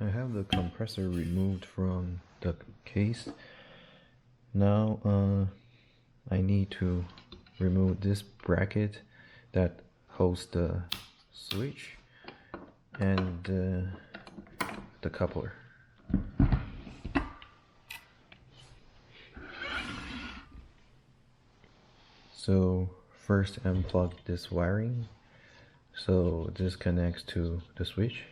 I have the compressor removed from the case. Now I need to remove this bracket that holds the switch and the coupler. So first unplug this wiring. So this connects to the switch.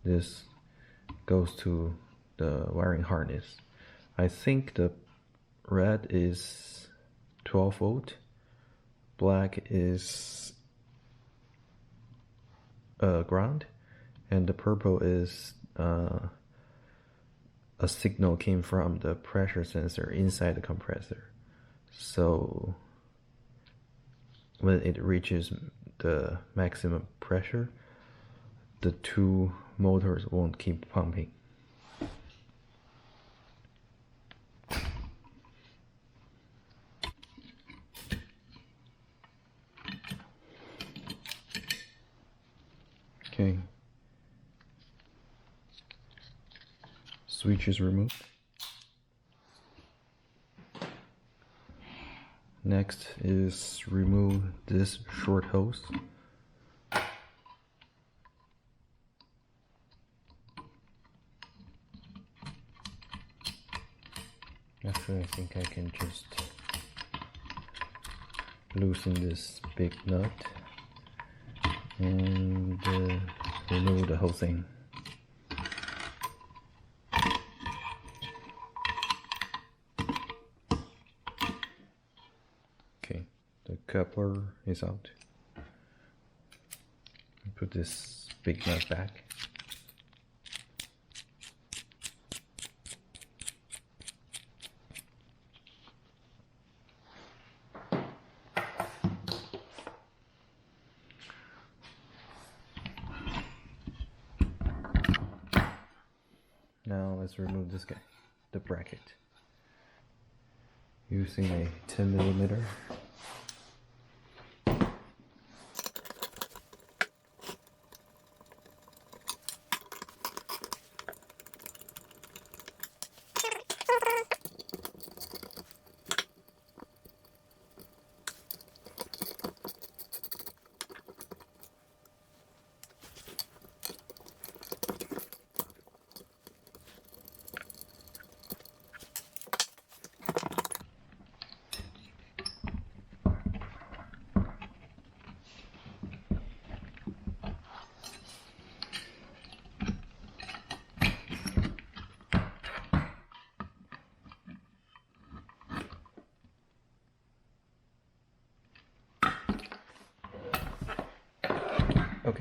This goes to the wiring harness. I think the red is 12 volt, black is ground, and the purple is a signal came from the pressure sensor inside the compressor. So when it reaches the maximum pressure, the two motors won't keep pumping. Okay. Switch is removed. Next is remove this short hose. Actually, I think I can just loosen this big nut and remove the whole thing. Okay, the coupler is out. Put this big nut back. Now let's remove this guy, the bracket, using a 10mm.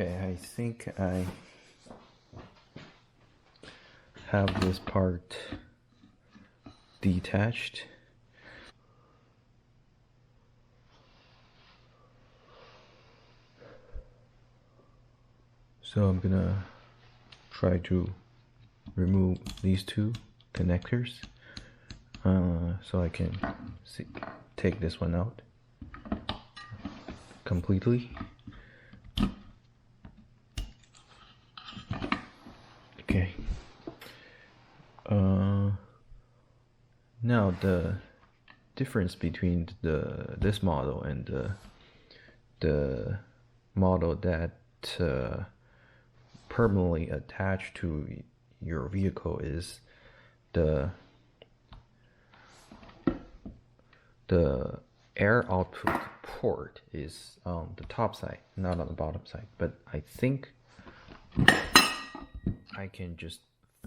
Okay, I think I have this part detached. So I'm gonna try to remove these two connectors so I can take this one out completely. Okay. Now the difference between this model and the model that permanently attached to your vehicle is the air output port is on the top side, not on the bottom side. But I think I can just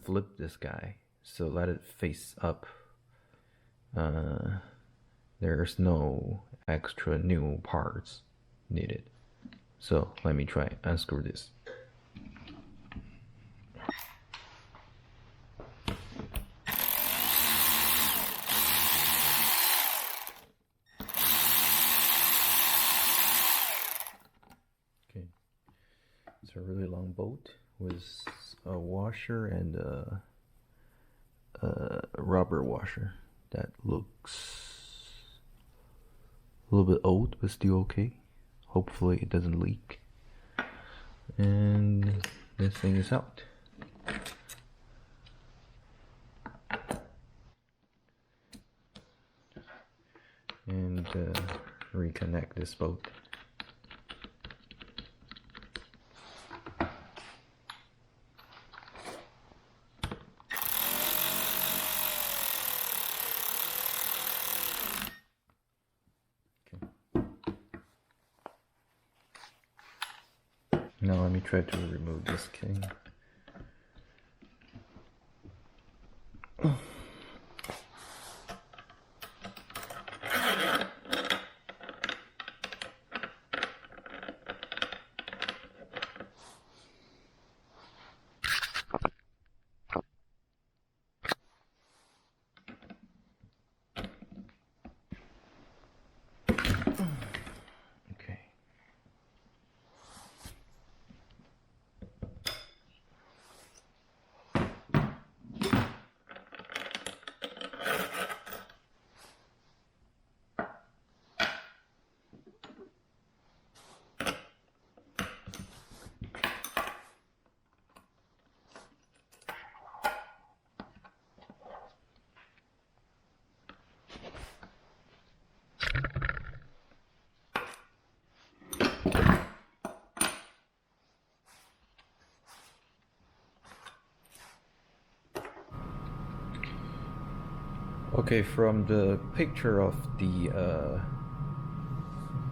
flip this guy, so let it face up. There's no extra new parts needed. So let me try unscrew this. Okay, it's a really long bolt with a washer and a rubber washer that looks a little bit old but still okay. Hopefully it doesn't leak. And this thing is out. And reconnect this bolt. Now let me try to remove this thing. Okay. Okay, from the picture of the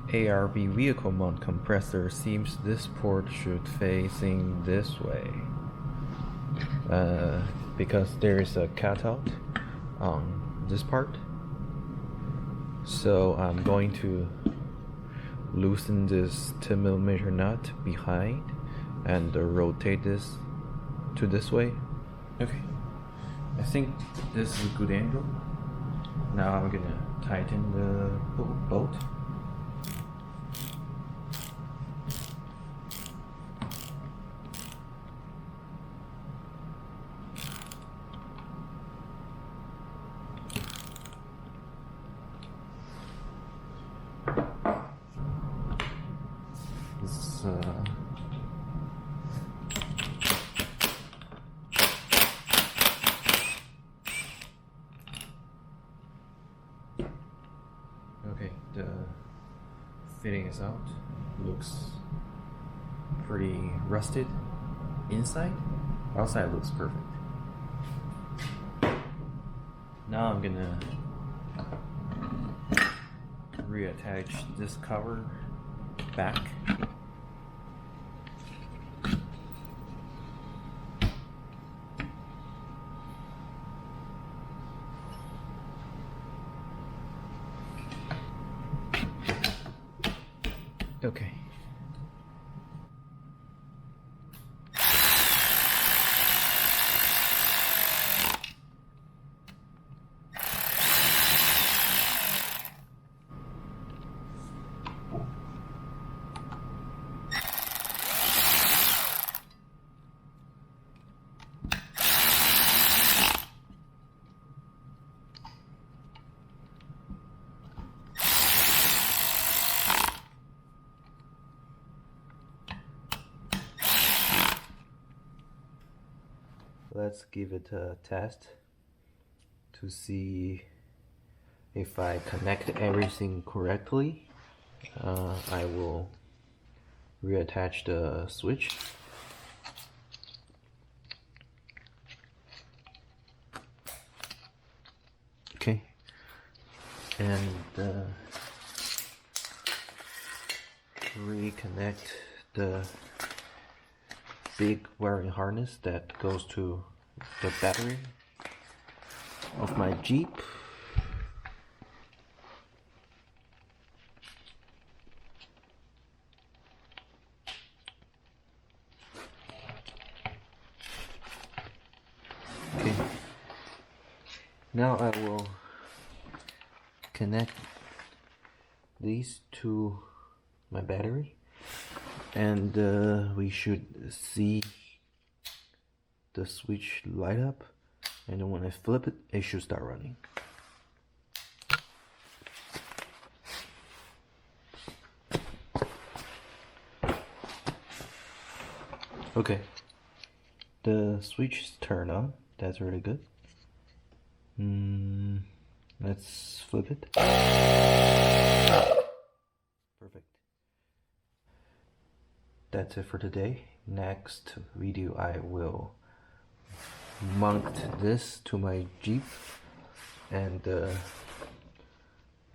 ARB vehicle mount compressor, seems this port should facing this way because there is a cutout on this part. So I'm going to loosen this 10mm nut behind and rotate this to this way. Okay, I think this is a good angle. Now I'm gonna tighten the bolt. This okay, the fitting is out. Looks pretty rusted inside. Outside looks perfect. Now I'm gonna reattach this cover back. Okay. let's give it a test to see if I connect everything correctly. I will reattach the switch. Okay, and reconnect the big wiring harness that goes to the battery of my Jeep. Okay, now I will connect these to my battery, and we should see the switch light up, and then when I flip it, it should start running. Okay, the switch is turned on. That's really good. Let's flip it. Perfect. That's it for today. Next video I will mount this to my Jeep, and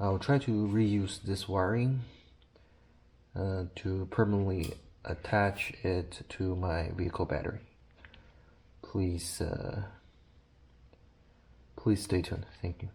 I'll try to reuse this wiring to permanently attach it to my vehicle battery. Please stay tuned. Thank you.